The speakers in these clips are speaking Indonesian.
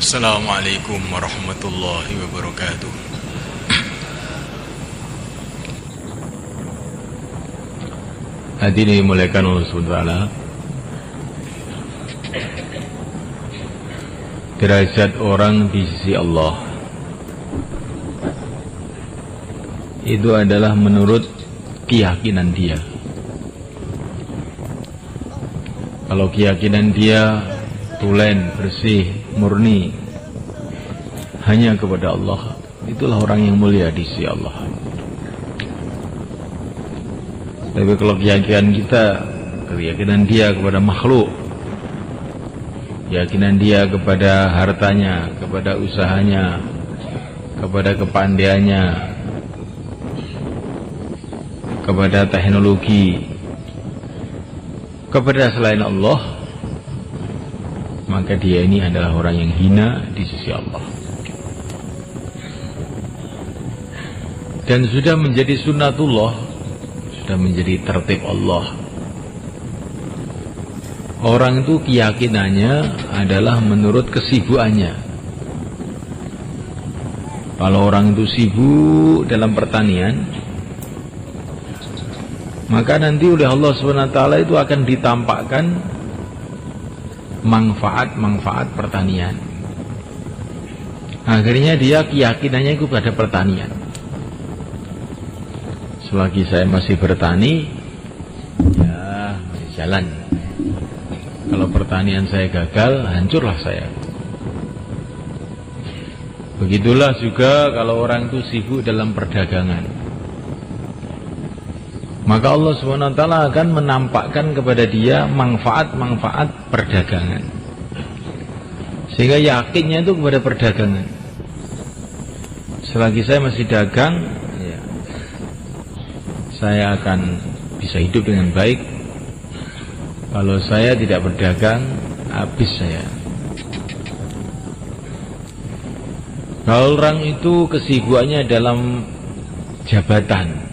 Assalamualaikum warahmatullahi wabarakatuh. Hadirin dimuliakan Allah Subhanahu wa taala. Derajat orang di sisi Allah itu adalah menurut keyakinan dia. Kalau keyakinan dia tulen, bersih, murni hanya kepada Allah, itulah orang yang mulia di sisi Allah. Tapi kalau keyakinan kita, keyakinan dia kepada makhluk, keyakinan dia kepada hartanya, kepada usahanya, kepada kepandaiannya, kepada teknologi, kepada selain Allah, maka dia ini adalah orang yang hina di sisi Allah. Dan sudah menjadi sunnatullah, sudah menjadi tertib Allah. Orang itu keyakinannya adalah menurut kesibukannya. Kalau orang itu sibuk dalam pertanian, maka nanti oleh Allah SWT itu akan ditampakkan manfaat-manfaat pertanian. Akhirnya dia keyakinannya itu pada pertanian. Selagi saya masih bertani, ya masih jalan. Kalau pertanian saya gagal, hancurlah saya. Begitulah juga kalau orang itu sibuk dalam perdagangan, maka Allah SWT akan menampakkan kepada dia manfaat-manfaat perdagangan, sehingga yakinnya itu kepada perdagangan. Selagi saya masih dagang, ya, saya akan bisa hidup dengan baik. Kalau saya tidak berdagang, habis saya. Kalau orang itu kesibukannya dalam jabatan,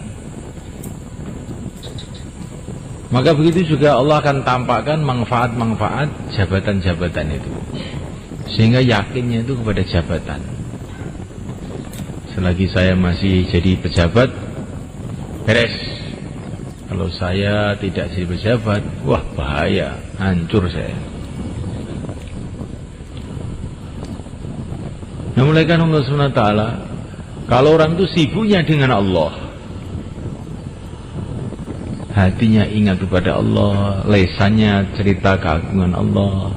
maka begitu juga Allah akan tampakkan manfaat-manfaat jabatan-jabatan itu, sehingga yakinnya itu kepada jabatan. Selagi saya masih jadi pejabat, beres. Kalau saya tidak jadi pejabat, wah bahaya, hancur saya. Nah, mulaikan Allah SWT, kalau orang itu sibuknya dengan Allah, hatinya ingat kepada Allah, lesannya cerita keagungan Allah,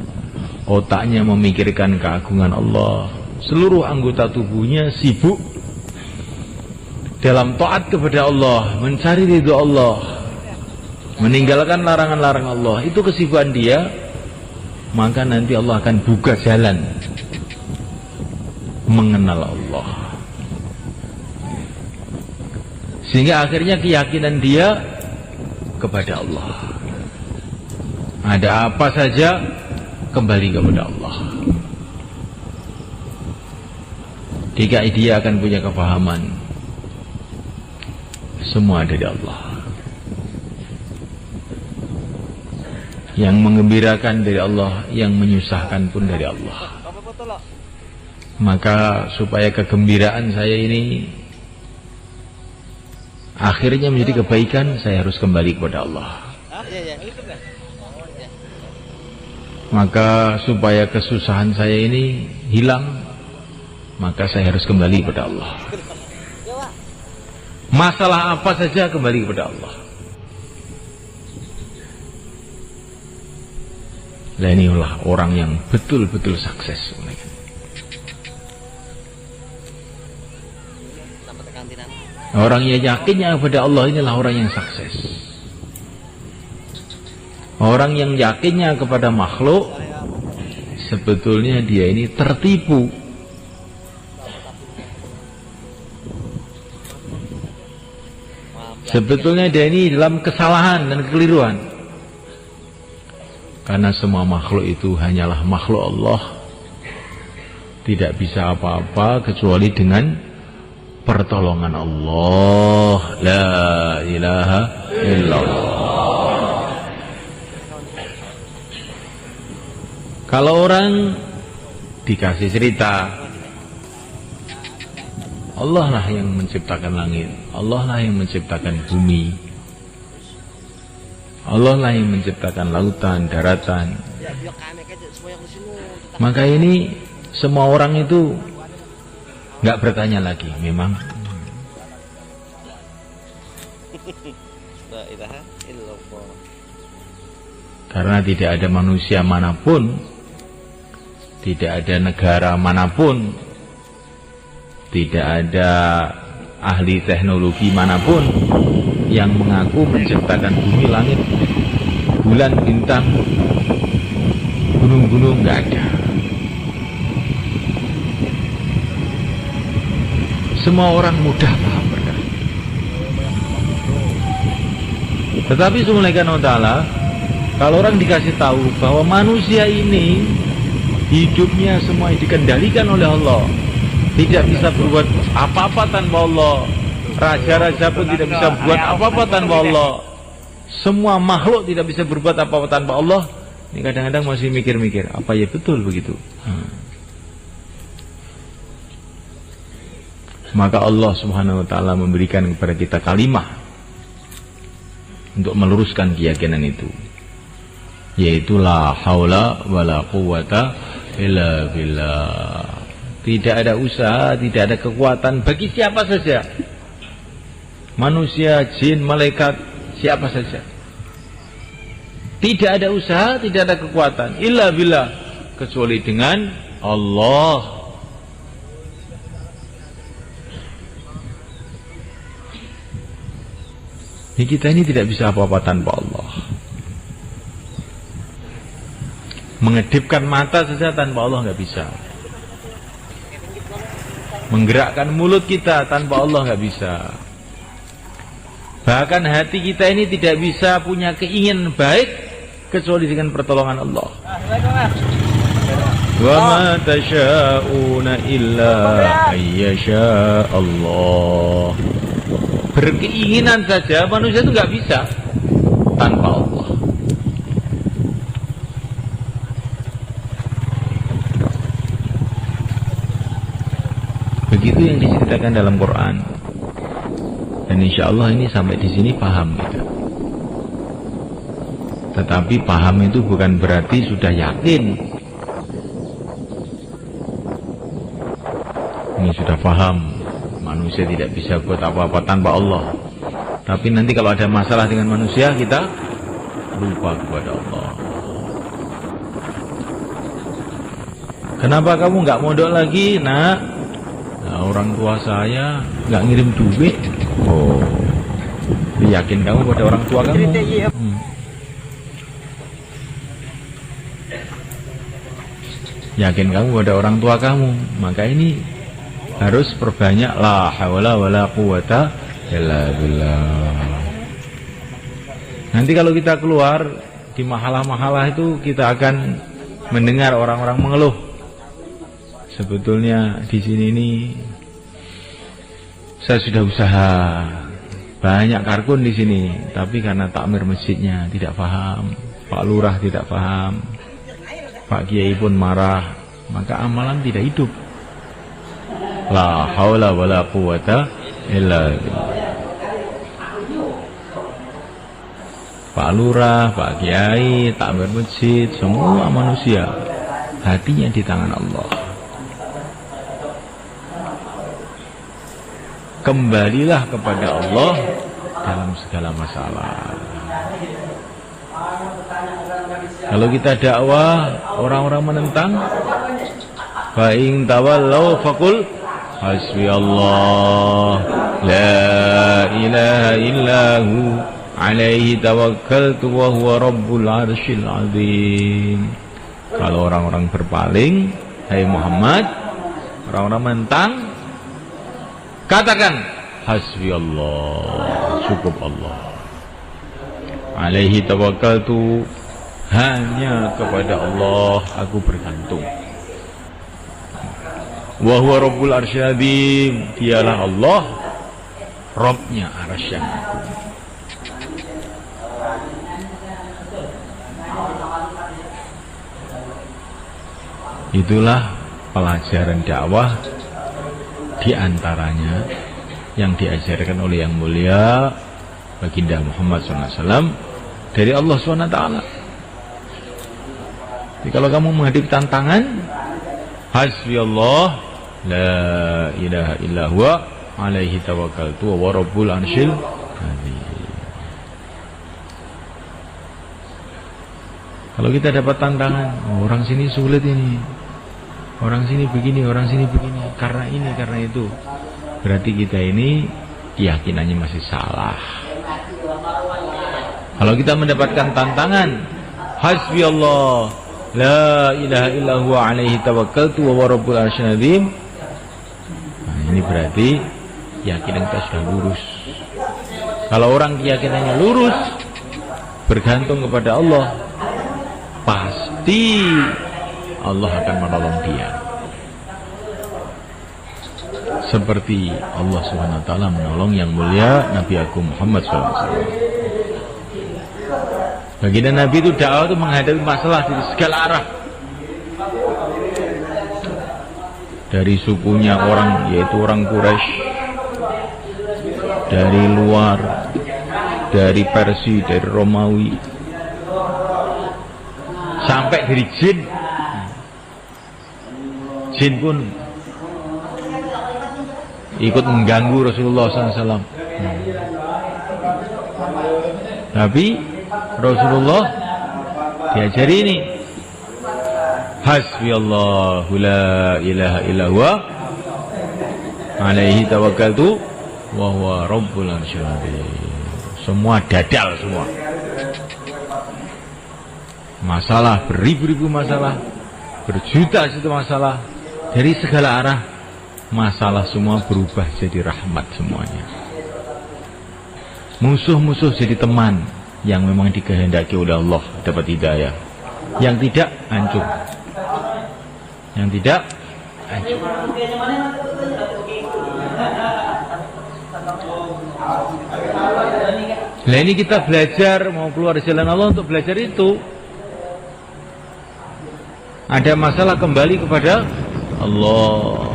otaknya memikirkan keagungan Allah, seluruh anggota tubuhnya sibuk dalam taat kepada Allah, mencari ridho Allah, meninggalkan larangan-larangan Allah, itu kesibukan dia, maka nanti Allah akan buka jalan mengenal Allah, sehingga akhirnya keyakinan dia kepada Allah, ada apa saja kembali kepada Allah. Jika dia akan punya kefahaman semua dari Allah, yang menggembirakan dari Allah, yang menyusahkan pun dari Allah. Maka supaya kegembiraan saya ini akhirnya menjadi kebaikan, saya harus kembali kepada Allah. Maka supaya kesusahan saya ini hilang, maka saya harus kembali kepada Allah. Masalah apa saja kembali kepada Allah. Nah, inilah orang yang betul-betul sukses. Orang yang yakinnya kepada Allah, inilah orang yang sukses. Orang yang yakinnya kepada makhluk, sebetulnya dia ini tertipu. Sebetulnya dia ini dalam kesalahan dan kekeliruan. Karena semua makhluk itu hanyalah makhluk Allah, tidak bisa apa-apa kecuali dengan pertolongan Allah. La ilaha illallah. Kalau orang dikasih cerita, Allah lah yang menciptakan langit, Allah lah yang menciptakan bumi, Allah lah yang menciptakan lautan, daratan. Maka ini semua orang itu nggak bertanya lagi, memang karena tidak ada manusia manapun, tidak ada negara manapun, tidak ada ahli teknologi manapun yang mengaku menciptakan bumi, langit, bulan, bintang, gunung-gunung, nggak ada. Semua orang mudah paham perkara. Tetapi subhanahu wa ta'ala, kalau orang dikasih tahu bahwa manusia ini hidupnya semua dikendalikan oleh Allah, tidak bisa berbuat apa-apa tanpa Allah, raja-raja pun tidak bisa buat apa-apa tanpa Allah, semua makhluk tidak bisa berbuat apa-apa tanpa Allah, ini kadang-kadang masih mikir-mikir, apa ya betul begitu? Maka Allah subhanahu wa ta'ala memberikan kepada kita kalimah untuk meluruskan keyakinan itu, yaitu la haula wala quwata illa billah. Tidak ada usaha, tidak ada kekuatan bagi siapa saja, manusia, jin, malaikat, siapa saja. Tidak ada usaha, tidak ada kekuatan illa billah, kecuali dengan Allah. Kita ini tidak bisa apa-apa tanpa Allah. Mengedipkan mata saja tanpa Allah nggak bisa. Menggerakkan mulut kita tanpa Allah nggak bisa. Bahkan hati kita ini tidak bisa punya keinginan baik kecuali dengan pertolongan Allah. Wa ma tasyauna illa ayyasha Allah. Berkeinginan saja manusia itu nggak bisa tanpa Allah. Begitu yang diceritakan dalam Quran. Dan insya Allah ini sampai di sini paham kita. Tetapi paham itu bukan berarti sudah yakin. Ini sudah paham, manusia tidak bisa buat apa-apa tanpa Allah. Tapi nanti kalau ada masalah dengan manusia, kita lupa kepada Allah. Kenapa kamu nggak mondok lagi, nak? Nah, orang tua saya nggak ngirim duit. Oh, yakin kamu pada orang tua kamu? Yakin kamu pada orang tua kamu? Maka ini harus perbanyak la haula wala quwata illa billah. Nanti kalau kita keluar di mahalah-mahalah itu, kita akan mendengar orang-orang mengeluh. Sebetulnya di sini ini saya sudah usaha banyak karkun di sini, tapi karena takmir masjidnya tidak paham, Pak Lurah tidak paham, Pak Kiai pun marah, maka amalan tidak hidup. La haula wala quwata illa billah. Pak Lurah, Pak Kiai, takmir masjid, semua manusia hatinya di tangan Allah. Kembalilah kepada Allah dalam segala masalah. Kalau kita dakwah, orang-orang menentang, fa in tawallaw faqul hasbi Allah la ilaha illahu alaihi tawakkaltu wa huwa rabbul arsyil azim. Kalau orang-orang berpaling, hai Muhammad, orang-orang menentang, katakan hasbi Allah, cukup Allah. Alaihi tawakkaltu, hanya kepada Allah aku bergantung. Wa huwa rabbul arsyil azim, dialah Allah, Rabbnya arasy yang agung. Itulah pelajaran dakwah, di antaranya yang diajarkan oleh yang mulia baginda Muhammad SAW dari Allah SWT. Jadi kalau kamu menghadapi tantangan, hasbiyallah la ilaha illa huwa alaihi tawakkaltu wa rabbul arsyil azim. Kalau kita dapat tantangan, orang sini sulit ini, orang sini begini, orang sini begini, karena ini, karena itu, berarti kita ini keyakinannya masih salah. Kalau kita mendapatkan tantangan, hasbiyallah la ilaha illa huwa alaihi tawakkaltu wa rabbul arsyil azim, nah, ini berarti keyakinan kita sudah lurus. Kalau orang keyakinannya lurus, bergantung kepada Allah, pasti Allah akan menolong dia. Seperti Allah SWT menolong yang mulia Nabi Agung Muhammad SAW. Baginda Nabi itu dakwah itu menghadapi masalah dari segala arah. Dari sukunya orang, yaitu orang Quraisy, dari luar, dari Persia, dari Romawi, sampai dari jin. Jin pun ikut mengganggu Rasulullah SAW. Tapi Rasulullah diajari ini, hasbiyallahu la ilaha illa huwa alaihi tawakkaltu wa huwa rabbul arsyil azim. Semua dadal semua. Masalah, beribu-ribu masalah, berjuta-juta masalah dari segala arah, masalah semua berubah jadi rahmat semuanya. Musuh-musuh jadi teman yang memang dikehendaki oleh Allah dapat hidayah. Yang tidak hancur. Yang tidak hancur. Nah ini kita belajar, mau keluar dari jalan Allah untuk belajar itu. Ada masalah kembali kepada Allah.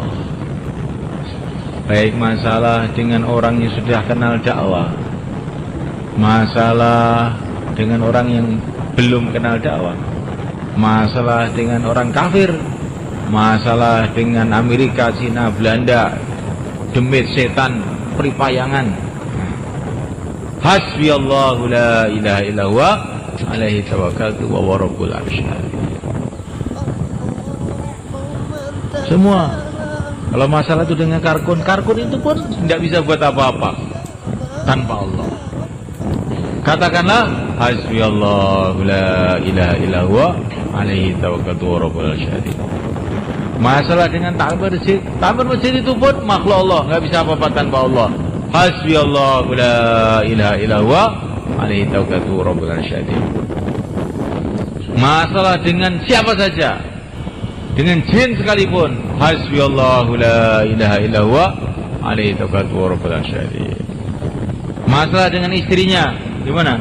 Baik masalah dengan orang yang sudah kenal dakwah, masalah dengan orang yang belum kenal dakwah, masalah dengan orang kafir, masalah dengan Amerika, Cina, Belanda, demit, setan, peripayangan. Hasbiyallahu la ilaha illa huwa alaihi tawakkaltu wa rabbul arsyil azim. Semua. Kalau masalah itu dengan karkun, karkun itu pun tidak bisa buat apa-apa tanpa Allah. Katakanlah hasbiyallahu la ilaha illa huwa alaihi tawakkaltu wa rabbul arsyil azim. Masalah dengan takbir masjid itu pun makhluk Allah, nggak bisa apa-apa tanpa Allah. Hasbiyallahu la ilaha illa huwa alaihi tawakkaltu wa rabbul arsyil azim. Masalah dengan siapa saja, dengan jin sekalipun, hasbiyallahu la ilaha illa huwa alaihi tawakkaltu wa rabbul arsyil azim. Masalah dengan istrinya, gimana?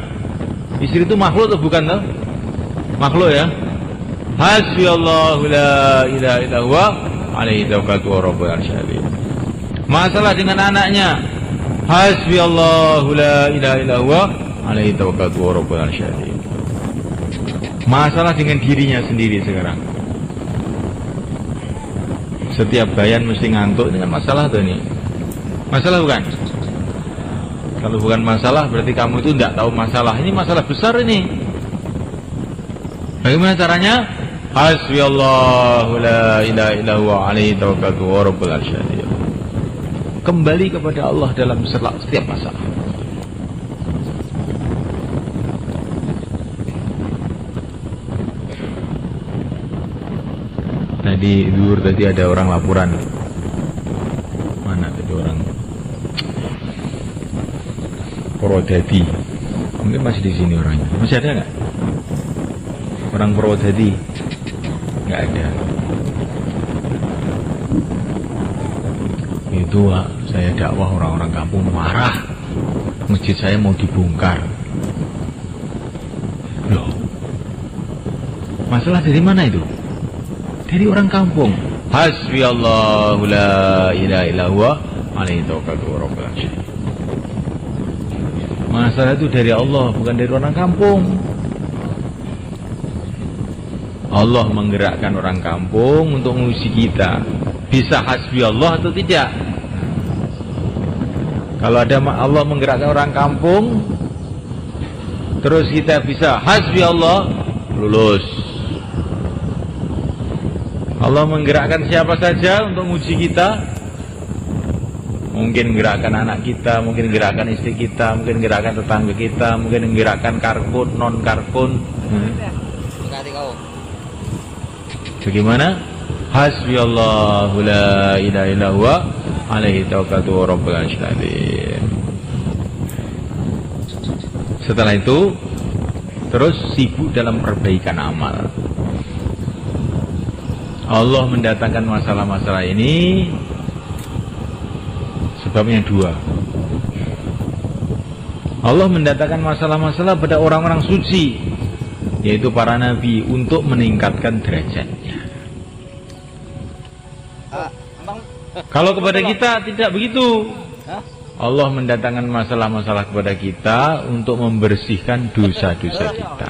Istri itu makhluk atau bukan tuh? Makhluk ya. Hasbiyallahu la ilaha illa huwa alaihi tawakkaltu wa rabbul arsyil azim. Masalah dengan anaknya, hasbiyallahu la ilaha illa huwa alaihi tawakkaltu wa rabbul arsyil azim. Masalah dengan dirinya sendiri sekarang. Setiap bayan mesti ngantuk dengan masalah tuh ini. Masalah bukan? Kalau bukan masalah berarti kamu itu tidak tahu masalah. Ini masalah besar ini. Bagaimana caranya? Hasbiyallahu la ilaha illa huwa alaihi tawakkaltu wa rabbul arsyil azim. Kembali kepada Allah dalam setiap masalah. Tadi zuhur tadi ada orang laporan. Mana tadi orang? Purwodadi. Mungkin masih di sini orangnya. Masih ada nggak? Orang Purwodadi? Nggak ada. Itu saya dakwah orang-orang kampung marah. Masjid saya mau dibongkar. Loh, masalah dari mana itu? Dari orang kampung. Hasbiyallahu la ilaha illa huwa alaihi tawakkaltu wa rabbul arsyil. Masalah itu dari Allah, bukan dari orang kampung. Allah menggerakkan orang kampung untuk menguji kita. Bisa hasbi Allah atau tidak? Kalau ada Allah menggerakkan orang kampung, terus kita bisa hasbi Allah, lulus. Allah menggerakkan siapa saja untuk menguji kita. Mungkin menggerakkan anak kita, mungkin menggerakkan istri kita, mungkin menggerakkan tetangga kita, mungkin menggerakkan karkun, non karkun. Bagaimana? Hasbiyallahu la ilaha illa huwa alaihi tawakkaltu wa rabbul arsyil. Setelah itu terus sibuk dalam perbaikan amal. Allah mendatangkan masalah-masalah ini sebabnya dua. Allah mendatangkan masalah-masalah pada orang-orang suci, yaitu para nabi, untuk meningkatkan derajatnya. Kalau kepada kita tidak begitu. Allah mendatangkan masalah-masalah kepada kita untuk membersihkan dosa-dosa kita.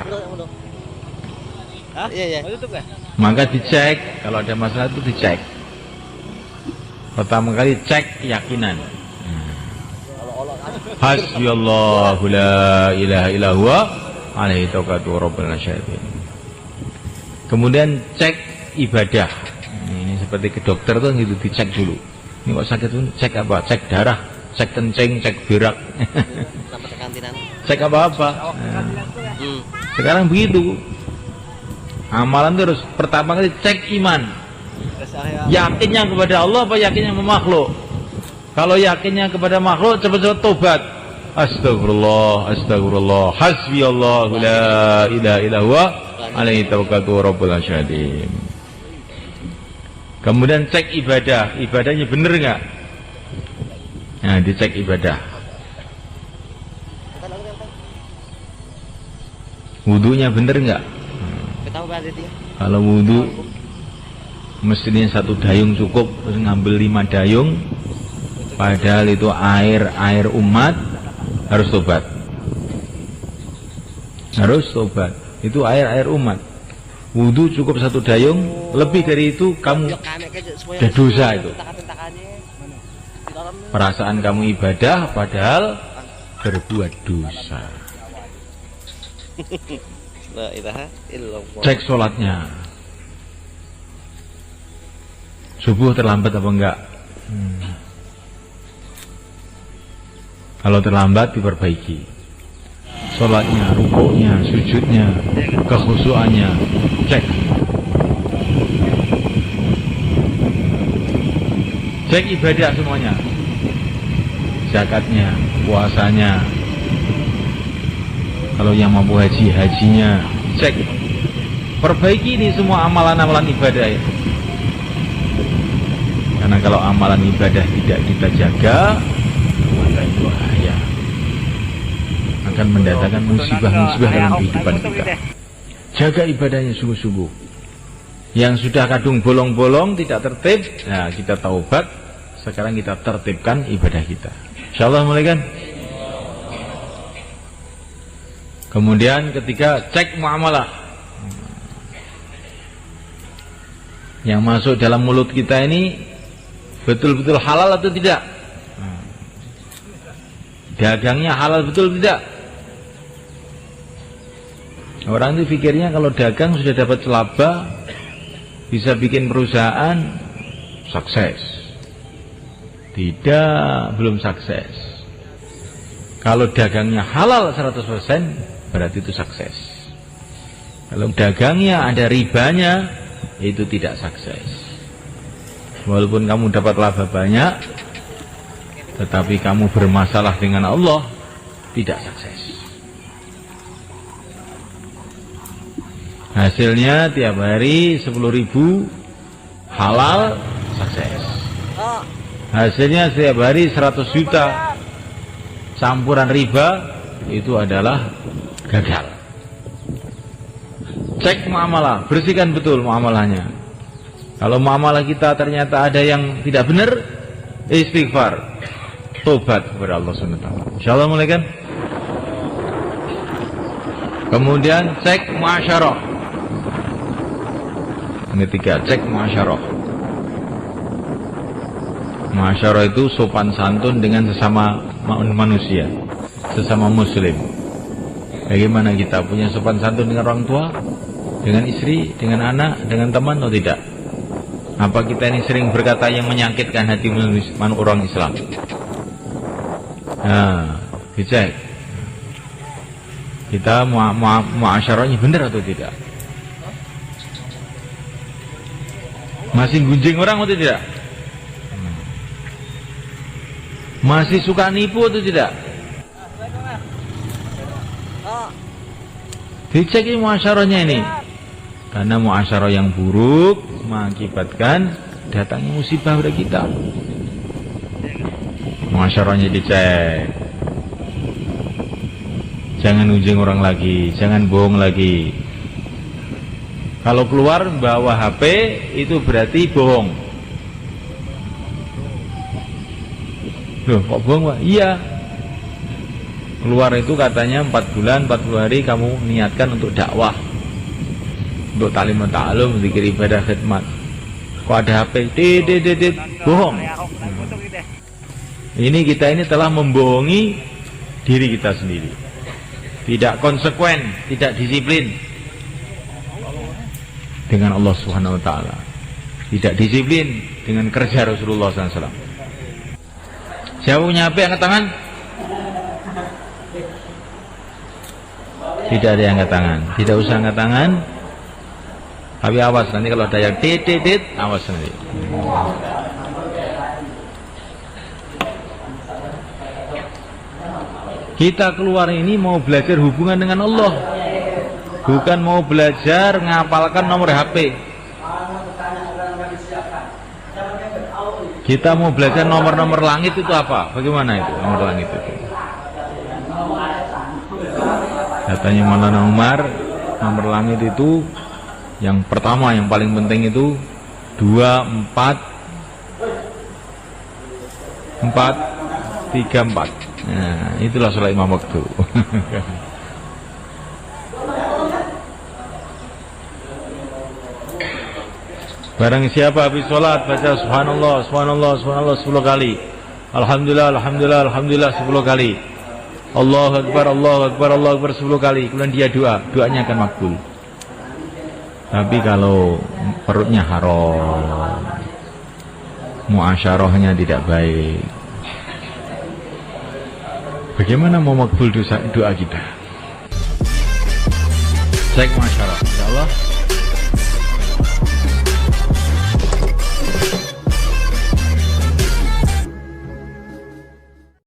Maka dicek, kalau ada masalah itu dicek. Pertama kali cek keyakinan. Hasbiyallahu la ilaha illa huwa alaihi tawakkaltu wa rabbul arsyil. Kemudian cek ibadah. Ini seperti ke dokter tuh gitu, dicek dulu. Ini kok sakit tuh, cek apa? Cek darah, cek kencing, cek berak. Cek apa-apa. Sekarang begitu. Amalan terus pertama kali cek iman. Yakinnya kepada Allah apa yakinnya sama makhluk? Kalau yakinnya kepada makhluk, cepat-cepat tobat. Astagfirullah, astagfirullah. Hasbiyallahu la ilaha illa huwa alaihi tawakkaltu wa rabbul arsyil. Kemudian cek ibadah, ibadahnya benar enggak? Nah, dicek ibadah. Wudunya benar enggak? Kalau wudu mestinya 1 dayung cukup, terus ngambil 5 dayung, padahal itu air umat, harus tobat. Harus tobat. Itu air umat. Wudu cukup 1 dayung, lebih dari itu kamu sudah dosa itu. Perasaan kamu ibadah padahal berbuat dosa. Cek sholatnya. Subuh terlambat apa enggak? Kalau terlambat diperbaiki. Sholatnya, rukuknya, sujudnya, kekhusyuannya, cek. Cek ibadah semuanya. Zakatnya, puasanya. Kalau yang mampu haji, hajinya, cek. Perbaiki ini semua amalan-amalan ibadah ya. Karena kalau amalan ibadah tidak kita jaga, maka itu bahaya. Akan mendatangkan musibah-musibah dalam kehidupan kita. Jaga ibadahnya sungguh-sungguh. Yang sudah kadung bolong-bolong, tidak tertib, nah kita taubat. Sekarang kita tertibkan ibadah kita. InsyaAllah mulai kan? Kemudian ketiga, cek muamalah. Yang masuk dalam mulut kita ini betul-betul halal atau tidak? Dagangnya halal betul tidak? Orang itu pikirnya kalau dagang sudah dapat laba, bisa bikin perusahaan sukses. Tidak, belum sukses. Kalau dagangnya halal 100%, berarti itu sukses. Kalau dagangnya ada ribanya, itu tidak sukses. Walaupun kamu dapat laba banyak, tetapi kamu bermasalah dengan Allah, tidak sukses. Hasilnya tiap hari 10.000 halal, sukses. Hasilnya setiap hari 100 juta campuran riba, itu adalah gagal. Cek muamalah, bersihkan betul muamalahnya. Kalau muamalah kita ternyata ada yang tidak benar, istighfar, tobat kepada Allah SWT. Insyaallah mulai kan. Kemudian cek muasyarah. Yang ketiga, cek muasyarah. Muasyarah itu sopan santun dengan sesama manusia, sesama muslim. Bagaimana kita punya sopan santun dengan orang tua, dengan istri, dengan anak, dengan teman atau tidak? Apa kita ini sering berkata yang menyakitkan hati orang Islam? Nah, dicek. Kita muasyarahnya benar atau tidak? Masih gunjing orang atau tidak? Masih suka nipu atau tidak? Dicek ini muasyarahnya ini. Karena muasyarah yang buruk mengakibatkan datangnya musibah pada kita. Muasyarahnya dicek. Jangan ujung orang lagi, jangan bohong lagi. Kalau keluar bawa HP itu berarti bohong. Loh, kok bohong, Pak? Iya. Keluar itu katanya 4 bulan, 40 hari kamu niatkan untuk dakwah. Untuk taklim ta'alum, zikir ibadah khidmat. Kok ada HP? Bohong. Ini kita ini telah membohongi diri kita sendiri. Tidak konsekuen, tidak disiplin dengan Allah Subhanahu wa taala. Tidak disiplin dengan kerja Rasulullah SAW. Siapa punya HP angkat tangan? Tidak ada yang angkat tangan. Tidak usah angkat tangan. Tapi awas nanti kalau ada yang tit, awas nanti. Kita keluar ini mau belajar hubungan dengan Allah, bukan mau belajar ngapalkan nomor HP. Kita mau belajar nomor-nomor langit itu apa? Bagaimana itu nomor langit itu? Katanya Maulana Umar, nomor langit itu yang pertama, yang paling penting itu 2, 4, 3, 4. Nah, itulah sholat 5 waktu. Barang siapa habis sholat baca subhanallah, subhanallah, subhanallah 10 kali, alhamdulillah, alhamdulillah, alhamdulillah 10 kali, Allahu Akbar, Allahu Akbar, Allahu Akbar 10 kali, kemudian dia doanya akan makbul. Tapi kalau perutnya haram, muasyarahnya tidak baik, bagaimana mau makbul doa kita? Cek muasyarah, insyaallah.